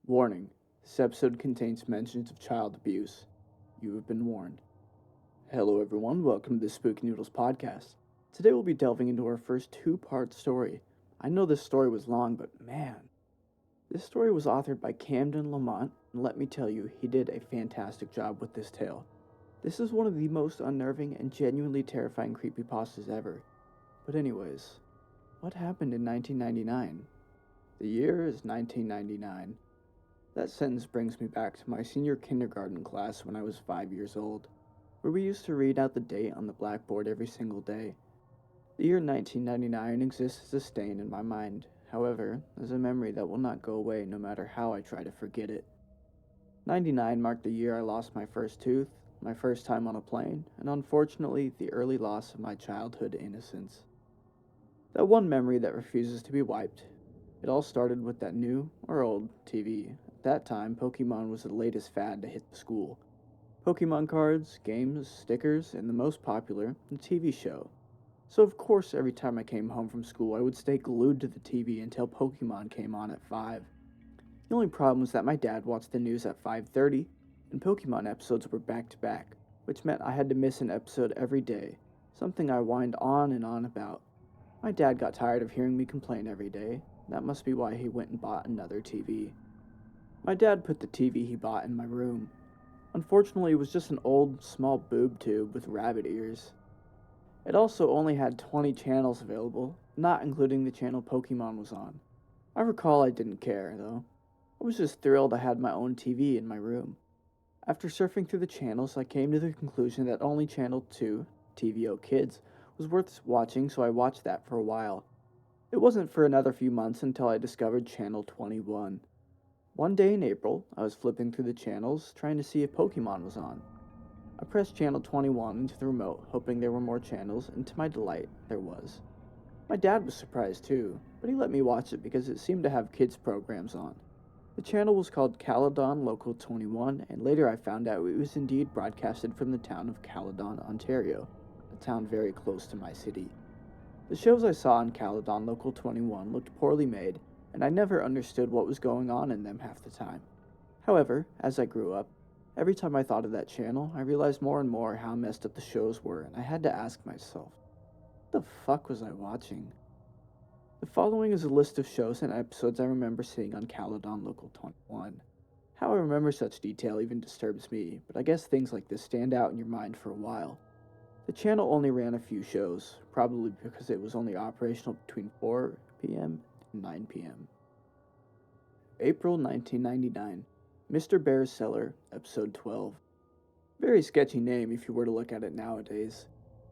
Warning: this episode contains mentions of child abuse. You have been warned. Hello everyone, welcome to the Spooky Noodles Podcast. Today we'll be delving into our first two-part story. I know this story was long, but man. This story was authored by Camden Lamont, and let me tell you, he did a fantastic job with this tale. This is one of the most unnerving and genuinely terrifying creepypastas ever. But anyways, what happened in 1999? The year is 1999. That sentence brings me back to my senior kindergarten class when I was 5 years old, where we used to read out the date on the blackboard every single day. The year 1999 exists as a stain in my mind, however, as a memory that will not go away no matter how I try to forget it. 99 marked the year I lost my first tooth, my first time on a plane, and unfortunately the early loss of my childhood innocence. That one memory that refuses to be wiped. It all started with that new, or old, TV. At that time, Pokemon was the latest fad to hit the school. Pokemon cards, games, stickers, and the most popular, the TV show. So of course every time I came home from school I would stay glued to the TV until Pokemon came on at 5. The only problem was that my dad watched the news at 5:30, and Pokemon episodes were back to back, which meant I had to miss an episode every day, something I whined on and on about. My dad got tired of hearing me complain every day. That must be why he went and bought another TV. My dad put the TV he bought in my room. Unfortunately, it was just an old, small boob tube with rabbit ears. It also only had 20 channels available, not including the channel Pokemon was on. I recall I didn't care, though. I was just thrilled I had my own TV in my room. After surfing through the channels, I came to the conclusion that only Channel 2, TVO Kids, was worth watching, so I watched that for a while. It wasn't for another few months until I discovered Channel 21. One day in April, I was flipping through the channels, trying to see if Pokemon was on. I pressed Channel 21 into the remote, hoping there were more channels, and to my delight, there was. My dad was surprised too, but he let me watch it because it seemed to have kids' programs on. The channel was called Caledon Local 21, and later I found out it was indeed broadcasted from the town of Caledon, Ontario, a town very close to my city. The shows I saw on Caledon Local 21 looked poorly made, and I never understood what was going on in them half the time. However, as I grew up, every time I thought of that channel, I realized more and more how messed up the shows were, and I had to ask myself, what the fuck was I watching? The following is a list of shows and episodes I remember seeing on Caledon Local 21. How I remember such detail even disturbs me, but I guess things like this stand out in your mind for a while. The channel only ran a few shows, probably because it was only operational between 4 p.m. and 9 p.m. April 1999. Mr. Bear's Cellar, Episode 12. Very sketchy name if you were to look at it nowadays.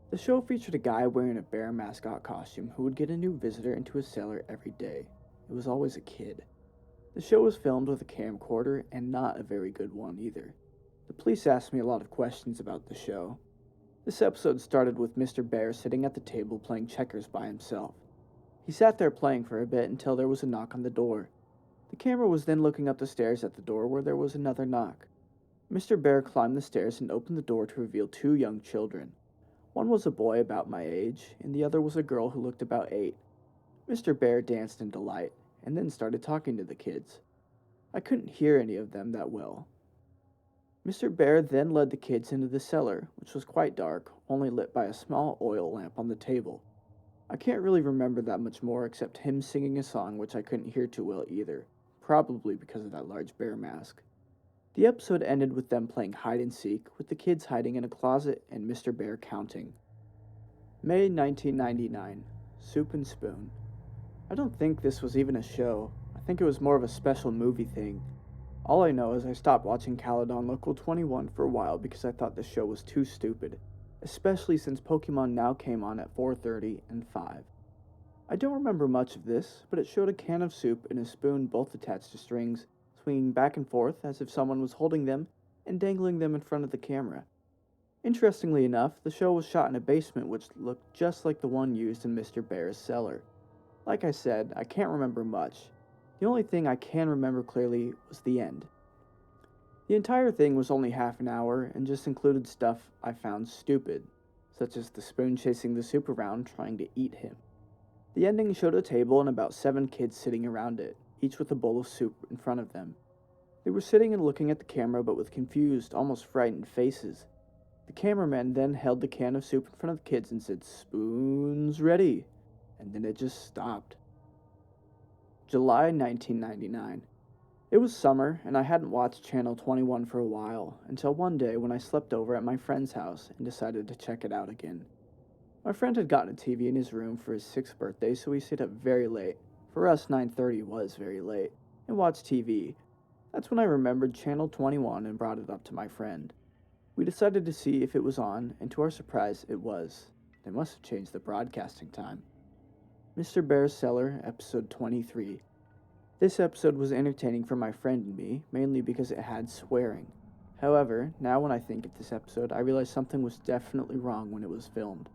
The show featured a guy wearing a bear mascot costume who would get a new visitor into his cellar every day. It was always a kid. The show was filmed with a camcorder, and not a very good one either. The police asked me a lot of questions about the show. This episode started with Mr. Bear sitting at the table playing checkers by himself. He sat there playing for a bit until there was a knock on the door. The camera was then looking up the stairs at the door where there was another knock. Mr. Bear climbed the stairs and opened the door to reveal two young children. One was a boy about my age, and the other was a girl who looked about 8. Mr. Bear danced in delight, and then started talking to the kids. I couldn't hear any of them that well. Mr. Bear then led the kids into the cellar, which was quite dark, only lit by a small oil lamp on the table. I can't really remember that much more except him singing a song which I couldn't hear too well either, probably because of that large bear mask. The episode ended with them playing hide and seek, with the kids hiding in a closet and Mr. Bear counting. May 1999. Soup and Spoon. I don't think this was even a show. I think it was more of a special movie thing. All I know is I stopped watching Caledon Local 21 for a while because I thought the show was too stupid, especially since Pokemon now came on at 4:30 and 5. I don't remember much of this, but it showed a can of soup and a spoon both attached to strings, swinging back and forth as if someone was holding them and dangling them in front of the camera. Interestingly enough, the show was shot in a basement which looked just like the one used in Mr. Bear's cellar. Like I said, I can't remember much. The only thing I can remember clearly was the end. The entire thing was only half an hour and just included stuff I found stupid, such as the spoon chasing the soup around trying to eat him. The ending showed a table and about 7 kids sitting around it, each with a bowl of soup in front of them. They were sitting and looking at the camera but with confused, almost frightened faces. The cameraman then held the can of soup in front of the kids and said, "Spoons ready," and then it just stopped. July 1999. It was summer, and I hadn't watched Channel 21 for a while, until one day when I slept over at my friend's house and decided to check it out again. My friend had gotten a TV in his room for his 6th birthday, so we stayed up very late. For us, 9:30 was very late, and watched TV. That's when I remembered Channel 21 and brought it up to my friend. We decided to see if it was on, and to our surprise, it was. They must have changed the broadcasting time. Mr. Bear's Cellar, Episode 23. This episode was entertaining for my friend and me, mainly because it had swearing. However, now when I think of this episode, I realize something was definitely wrong when it was filmed.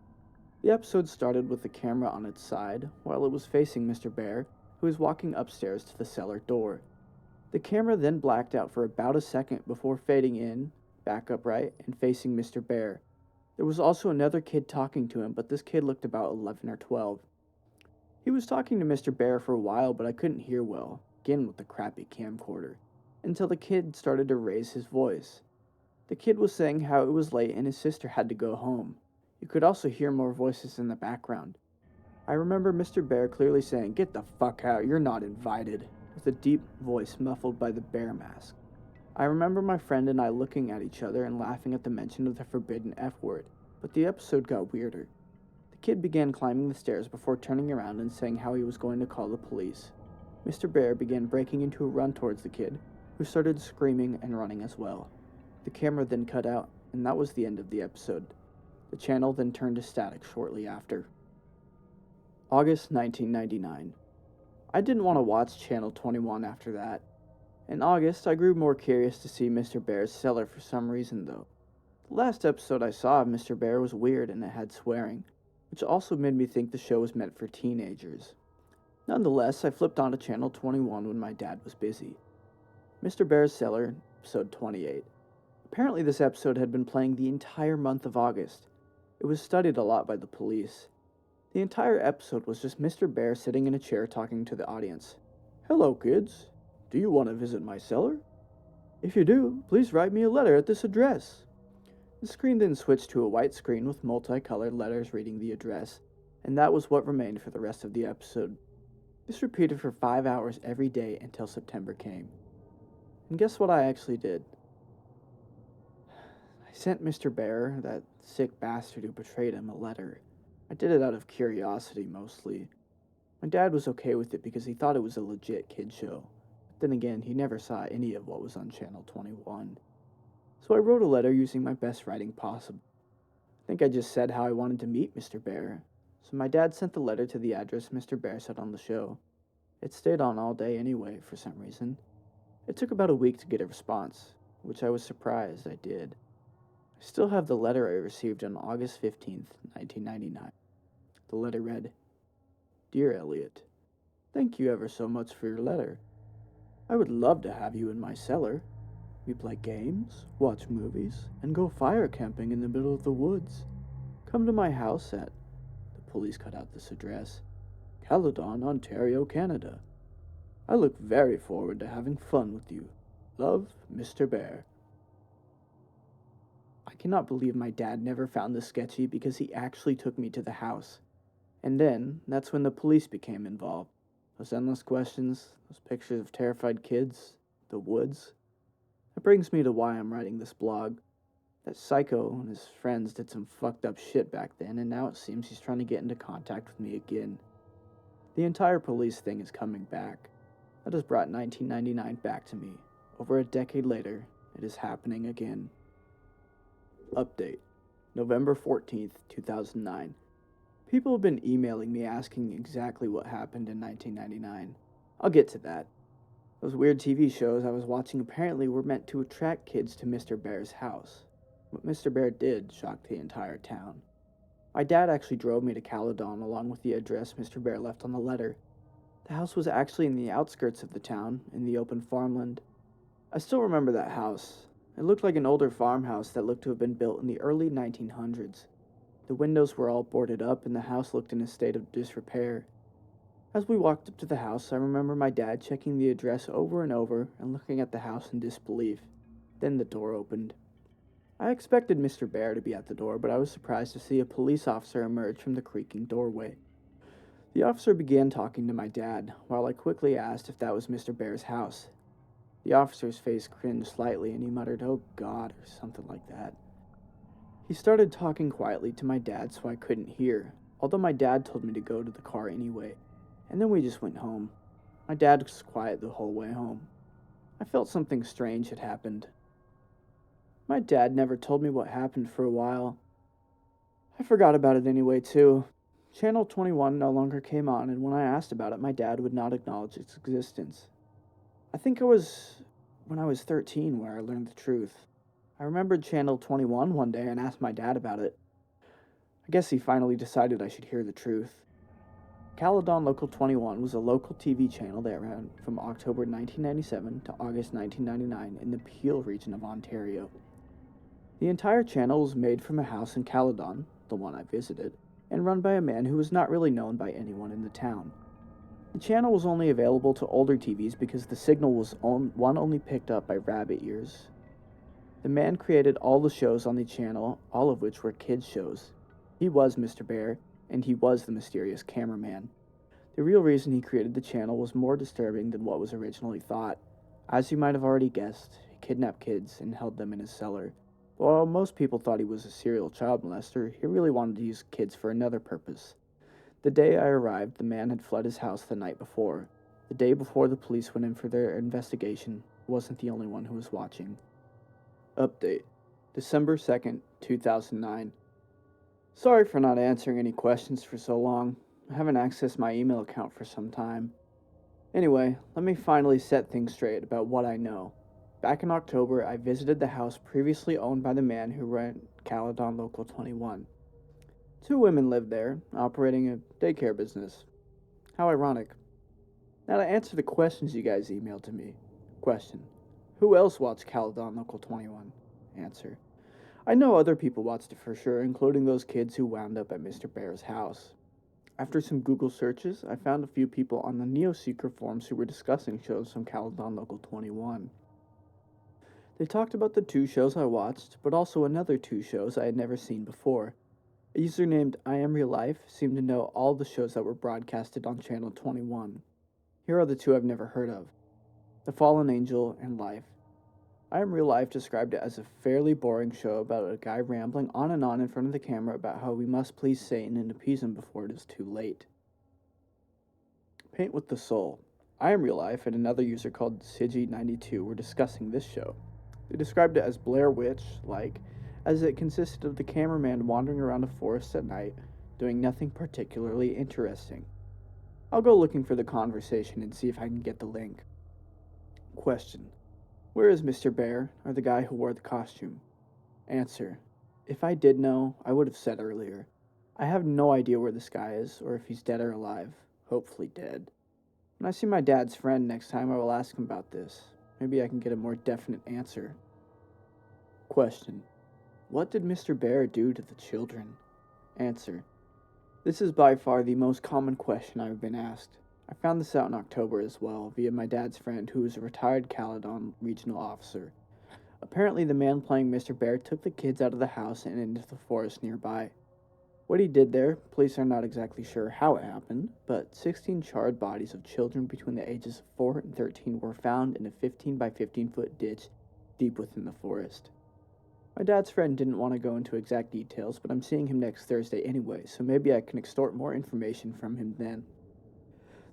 The episode started with the camera on its side, while it was facing Mr. Bear, who was walking upstairs to the cellar door. The camera then blacked out for about a second before fading in, back upright, and facing Mr. Bear. There was also another kid talking to him, but this kid looked about 11 or 12. He was talking to Mr. Bear for a while, but I couldn't hear well, again with the crappy camcorder, until the kid started to raise his voice. The kid was saying how it was late and his sister had to go home. You could also hear more voices in the background. I remember Mr. Bear clearly saying, "Get the fuck out, you're not invited," with a deep voice muffled by the bear mask. I remember my friend and I looking at each other and laughing at the mention of the forbidden F word, but the episode got weirder. The kid began climbing the stairs before turning around and saying how he was going to call the police. Mr. Bear began breaking into a run towards the kid, who started screaming and running as well. The camera then cut out, and that was the end of the episode. The channel then turned to static shortly after. August 1999. I didn't want to watch Channel 21 after that. In August, I grew more curious to see Mr. Bear's Cellar for some reason, though. The last episode I saw of Mr. Bear was weird and it had swearing, which also made me think the show was meant for teenagers. Nonetheless, I flipped onto Channel 21 when my dad was busy. Mr. Bear's Cellar, Episode 28. Apparently this episode had been playing the entire month of August. It was studied a lot by the police. The entire episode was just Mr. Bear sitting in a chair talking to the audience. "Hello, kids. Do you want to visit my cellar? If you do, please write me a letter at this address." The screen then switched to a white screen with multicolored letters reading the address, and that was what remained for the rest of the episode. This repeated for 5 hours every day until September came. And guess what I actually did? I sent Mr. Bear, that sick bastard who betrayed him, a letter. I did it out of curiosity, mostly. My dad was okay with it because he thought it was a legit kid show. But then again, he never saw any of what was on Channel 21. So I wrote a letter using my best writing possible. I think I just said how I wanted to meet Mr. Bear. So my dad sent the letter to the address Mr. Bear said on the show. It stayed on all day anyway, for some reason. It took about a week to get a response, which I was surprised I did. I still have the letter I received on August 15th, 1999. The letter read, "Dear Elliot, thank you ever so much for your letter. I would love to have you in my cellar. We play games, watch movies, and go fire camping in the middle of the woods. Come to my house at," the police cut out this address, "Caledon, Ontario, Canada. I look very forward to having fun with you. Love, Mr. Bear." I cannot believe my dad never found this sketchy because he actually took me to the house. And then, that's when the police became involved. Those endless questions, those pictures of terrified kids, the woods. That brings me to why I'm writing this blog. That psycho and his friends did some fucked up shit back then, and now it seems he's trying to get into contact with me again. The entire police thing is coming back. That has brought 1999 back to me. Over a decade later, it is happening again. Update. November 14th, 2009. People have been emailing me asking exactly what happened in 1999. I'll get to that. Those weird TV shows I was watching apparently were meant to attract kids to Mr. Bear's house. What Mr. Bear did shocked the entire town. My dad actually drove me to Caledon along with the address Mr. Bear left on the letter. The house was actually in the outskirts of the town, in the open farmland. I still remember that house. It looked like an older farmhouse that looked to have been built in the early 1900s. The windows were all boarded up and the house looked in a state of disrepair. As we walked up to the house, I remember my dad checking the address over and over and looking at the house in disbelief. Then the door opened. I expected Mr. Bear to be at the door, but I was surprised to see a police officer emerge from the creaking doorway. The officer began talking to my dad, while I quickly asked if that was Mr. Bear's house. The officer's face cringed slightly, and he muttered, "Oh God," or something like that. He started talking quietly to my dad so I couldn't hear, although my dad told me to go to the car anyway, and then we just went home. My dad was quiet the whole way home. I felt something strange had happened. My dad never told me what happened for a while. I forgot about it anyway, too. Channel 21 no longer came on, and when I asked about it, my dad would not acknowledge its existence. I think it was when I was 13 where I learned the truth. I remembered Channel 21 one day and asked my dad about it. I guess he finally decided I should hear the truth. Caledon Local 21 was a local TV channel that ran from October 1997 to August 1999 in the Peel region of Ontario. The entire channel was made from a house in Caledon, the one I visited, and run by a man who was not really known by anyone in the town. The channel was only available to older TVs because the signal was only picked up by rabbit ears. The man created all the shows on the channel, all of which were kids' shows. He was Mr. Bear, and he was the mysterious cameraman. The real reason he created the channel was more disturbing than what was originally thought. As you might have already guessed, he kidnapped kids and held them in his cellar. While most people thought he was a serial child molester, he really wanted to use kids for another purpose. The day I arrived, the man had fled his house the night before. The day before the police went in for their investigation, I wasn't the only one who was watching. Update. December 2nd, 2009. Sorry for not answering any questions for so long. I haven't accessed my email account for some time. Anyway, let me finally set things straight about what I know. Back in October, I visited the house previously owned by the man who ran Caledon Local 21. 2 women lived there, operating a daycare business. How ironic. Now to answer the questions you guys emailed to me. Question. Who else watched Caledon Local 21? Answer. I know other people watched it for sure, including those kids who wound up at Mr. Bear's house. After some Google searches, I found a few people on the NeoSeeker forums who were discussing shows from Caledon Local 21. They talked about the 2 shows I watched, but also another 2 shows I had never seen before. A user named I Am Real Life seemed to know all the shows that were broadcasted on Channel 21. Here are the 2 I've never heard of. The Fallen Angel and Life. I Am Real Life described it as a fairly boring show about a guy rambling on and on in front of the camera about how we must please Satan and appease him before it is too late. Paint with the Soul. I Am Real Life and another user called Sigi92 were discussing this show. They described it as Blair Witch-like, as it consisted of the cameraman wandering around a forest at night, doing nothing particularly interesting. I'll go looking for the conversation and see if I can get the link. Question. Where is Mr. Bear, or the guy who wore the costume? Answer. If I did know, I would have said earlier. I have no idea where this guy is, or if he's dead or alive. Hopefully dead. When I see my dad's friend next time, I will ask him about this. Maybe I can get a more definite answer. Question. What did Mr. Bear do to the children? Answer. This is by far the most common question I've been asked. I found this out in October as well, via my dad's friend who is a retired Caledon regional officer. Apparently the man playing Mr. Bear took the kids out of the house and into the forest nearby. What he did there, police are not exactly sure how it happened, but 16 charred bodies of children between the ages of 4 and 13 were found in a 15 by 15 foot ditch deep within the forest. My dad's friend didn't want to go into exact details, but I'm seeing him next Thursday anyway, so maybe I can extort more information from him then.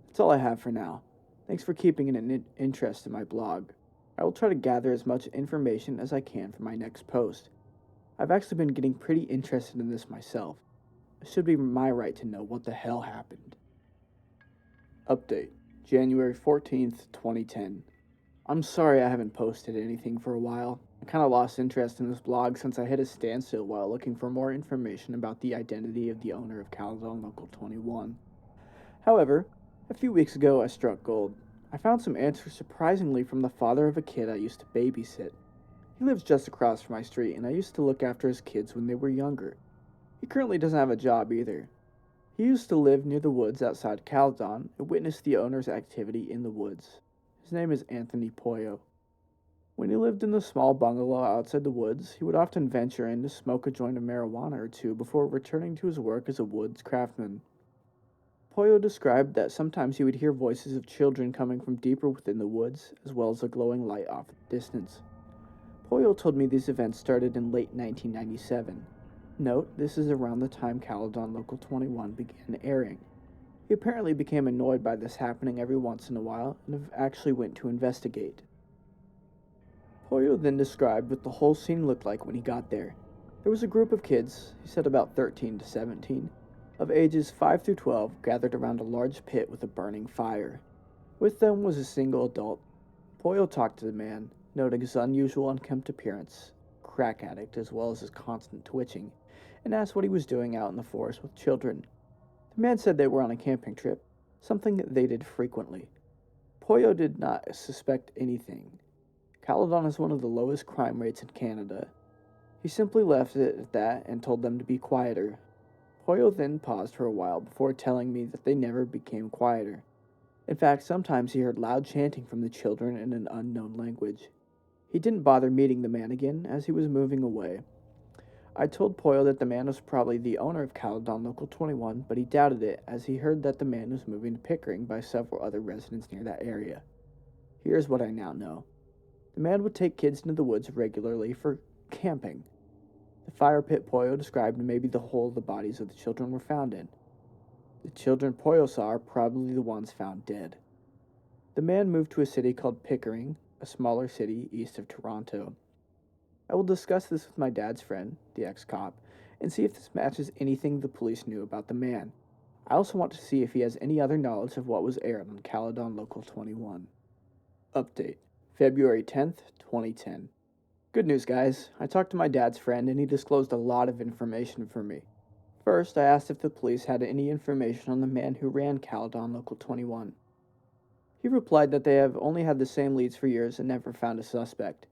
That's all I have for now. Thanks for keeping an interest in my blog. I will try to gather as much information as I can for my next post. I've actually been getting pretty interested in this myself. It should be my right to know what the hell happened. Update. January 14th, 2010. I'm sorry I haven't posted anything for a while. I kind of lost interest in this blog since I hit a standstill while looking for more information about the identity of the owner of Caledon Local 21. However, a few weeks ago I struck gold. I found some answers surprisingly from the father of a kid I used to babysit. He lives just across from my street, and I used to look after his kids when they were younger. He currently doesn't have a job either. He used to live near the woods outside Caledon and witnessed the owner's activity in the woods. His name is Anthony Poyo. When he lived in the small bungalow outside the woods, he would often venture in to smoke a joint of marijuana or two before returning to his work as a woods craftsman. Poyo described that sometimes he would hear voices of children coming from deeper within the woods, as well as a glowing light off in the distance. Poyo told me these events started in late 1997. Note, this is around the time Caledon Local 21 began airing. He apparently became annoyed by this happening every once in a while and actually went to investigate. Poyo then described what the whole scene looked like when he got there. There was a group of kids, he said about 13 to 17, of ages 5 through 12, gathered around a large pit with a burning fire. With them was a single adult. Poyo talked to the man, noting his unusual unkempt appearance, crack addict, as well as his constant twitching, and asked what he was doing out in the forest with children. The man said they were on a camping trip, something they did frequently. Poyo did not suspect anything. Caledon has one of the lowest crime rates in Canada. He simply left it at that and told them to be quieter. Poyo then paused for a while before telling me that they never became quieter. In fact, sometimes he heard loud chanting from the children in an unknown language. He didn't bother meeting the man again as he was moving away. I told Poyo that the man was probably the owner of Caledon Local 21, but he doubted it as he heard that the man was moving to Pickering by several other residents near that area. Here's what I now know. The man would take kids into the woods regularly for camping. The fire pit Poyo described may be the hole the bodies of the children were found in. The children Poyo saw are probably the ones found dead. The man moved to a city called Pickering, a smaller city east of Toronto. I will discuss this with my dad's friend, the ex-cop, and see if this matches anything the police knew about the man. I also want to see if he has any other knowledge of what was aired on Caledon Local 21. Update. February 10th, 2010. Good news, guys. I talked to my dad's friend and he disclosed a lot of information for me. First, I asked if the police had any information on the man who ran Caledon Local 21. He replied that they have only had the same leads for years and never found a suspect.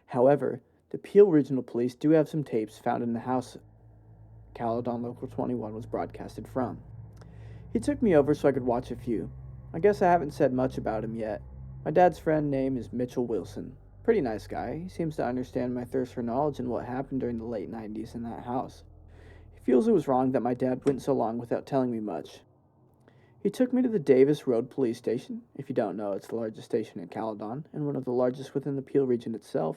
However, the Peel Regional Police do have some tapes found in the house Caledon Local 21 was broadcasted from. He took me over so I could watch a few. I guess I haven't said much about him yet. My dad's friend name is Mitchell Wilson. Pretty nice guy. He seems to understand my thirst for knowledge and what happened during the late 90s in that house. He feels it was wrong that my dad went so long without telling me much. He took me to the Davis Road Police Station. If you don't know, it's the largest station in Caledon and one of the largest within the Peel region itself.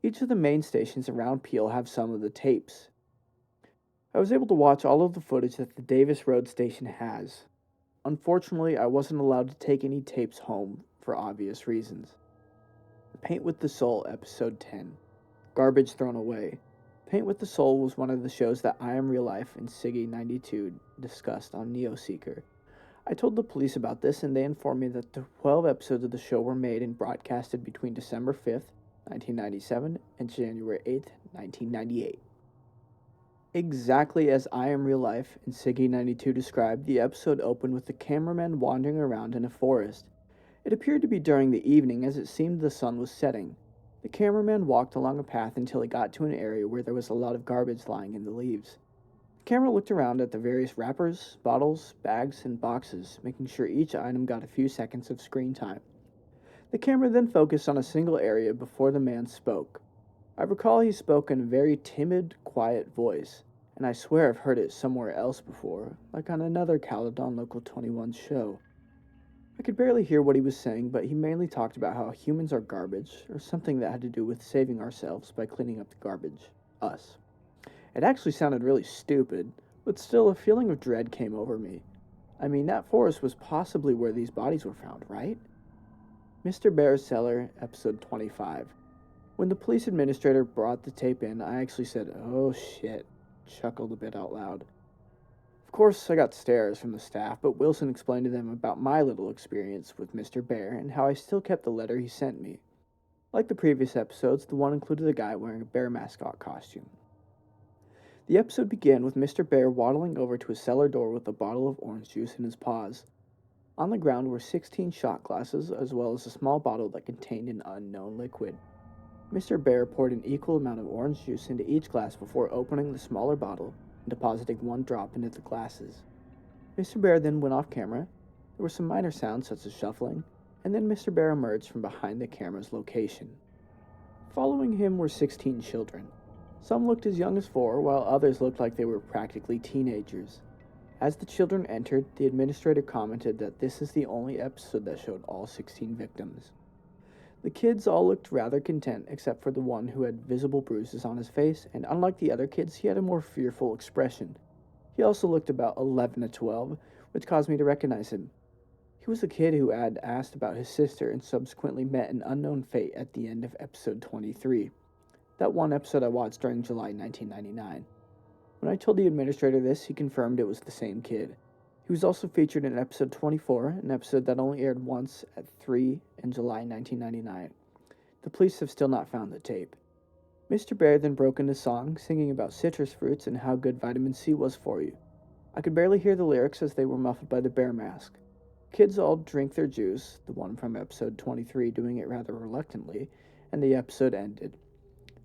Each of the main stations around Peel have some of the tapes. I was able to watch all of the footage that the Davis Road Station has. Unfortunately, I wasn't allowed to take any tapes home for obvious reasons. Paint with the Soul, Episode 10. Garbage Thrown Away. Paint with the Soul was one of the shows that I Am Real Life and Siggy 92 discussed on Neoseeker. I told the police about this and they informed me that the 12 episodes of the show were made and broadcasted between December 5th, 1997 and January 8th, 1998. Exactly as I Am Real Life and Siggy 92 described, the episode opened with the cameraman wandering around in a forest. It appeared to be during the evening as it seemed the sun was setting. The cameraman walked along a path until he got to an area where there was a lot of garbage lying in the leaves. The camera looked around at the various wrappers, bottles, bags, and boxes, making sure each item got a few seconds of screen time. The camera then focused on a single area before the man spoke. I recall he spoke in a very timid, quiet voice, and I swear I've heard it somewhere else before, like on another Caledon Local 21 show. I could barely hear what he was saying, but he mainly talked about how humans are garbage, or something that had to do with saving ourselves by cleaning up the garbage. Us. It actually sounded really stupid, but still a feeling of dread came over me. I mean, that forest was possibly where these bodies were found, right? Mr. Bear's Cellar, Episode 25. When the police administrator brought the tape in, I actually said, "Oh shit," chuckled a bit out loud. Of course, I got stares from the staff, but Wilson explained to them about my little experience with Mr. Bear and how I still kept the letter he sent me. Like the previous episodes, the one included a guy wearing a bear mascot costume. The episode began with Mr. Bear waddling over to a cellar door with a bottle of orange juice in his paws. On the ground were 16 shot glasses, as well as a small bottle that contained an unknown liquid. Mr. Bear poured an equal amount of orange juice into each glass before opening the smaller bottle and depositing one drop into the glasses. Mr. Bear then went off camera. There were some minor sounds such as shuffling, and then Mr. Bear emerged from behind the camera's location. Following him were 16 children. Some looked as young as 4, while others looked like they were practically teenagers. As the children entered, the administrator commented that this is the only episode that showed all 16 victims. The kids all looked rather content except for the one who had visible bruises on his face, and unlike the other kids, he had a more fearful expression. He also looked about 11 to 12, which caused me to recognize him. He was the kid who had asked about his sister and subsequently met an unknown fate at the end of episode 23. That one episode I watched during July 1999. When I told the administrator this, he confirmed it was the same kid. He was also featured in episode 24, an episode that only aired once at 3 in July 1999. The police have still not found the tape. Mr. Bear then broke into song, singing about citrus fruits and how good vitamin C was for you. I could barely hear the lyrics as they were muffled by the bear mask. Kids all drink their juice, the one from episode 23 doing it rather reluctantly, and the episode ended.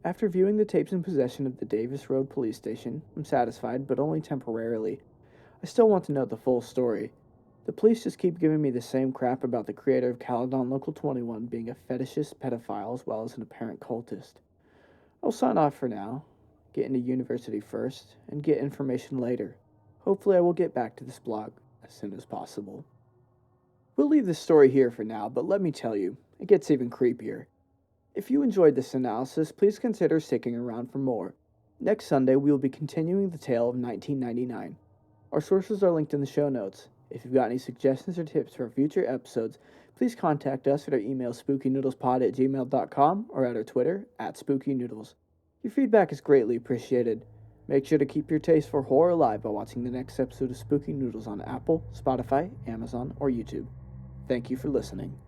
After viewing the tapes in possession of the Davis Road Police Station, I'm satisfied, but only temporarily. I still want to know the full story. The police just keep giving me the same crap about the creator of Camden Local 21 being a fetishist pedophile as well as an apparent cultist. I'll sign off for now, get into university first, and get information later. Hopefully I will get back to this blog as soon as possible. We'll leave this story here for now, but let me tell you, it gets even creepier. If you enjoyed this analysis, please consider sticking around for more. Next Sunday, we will be continuing the tale of 1999. Our sources are linked in the show notes. If you've got any suggestions or tips for future episodes, please contact us at our email spookynoodlespod@gmail.com or at our Twitter @spookynoodles. Your feedback is greatly appreciated. Make sure to keep your taste for horror alive by watching the next episode of Spooky Noodles on Apple, Spotify, Amazon, or YouTube. Thank you for listening.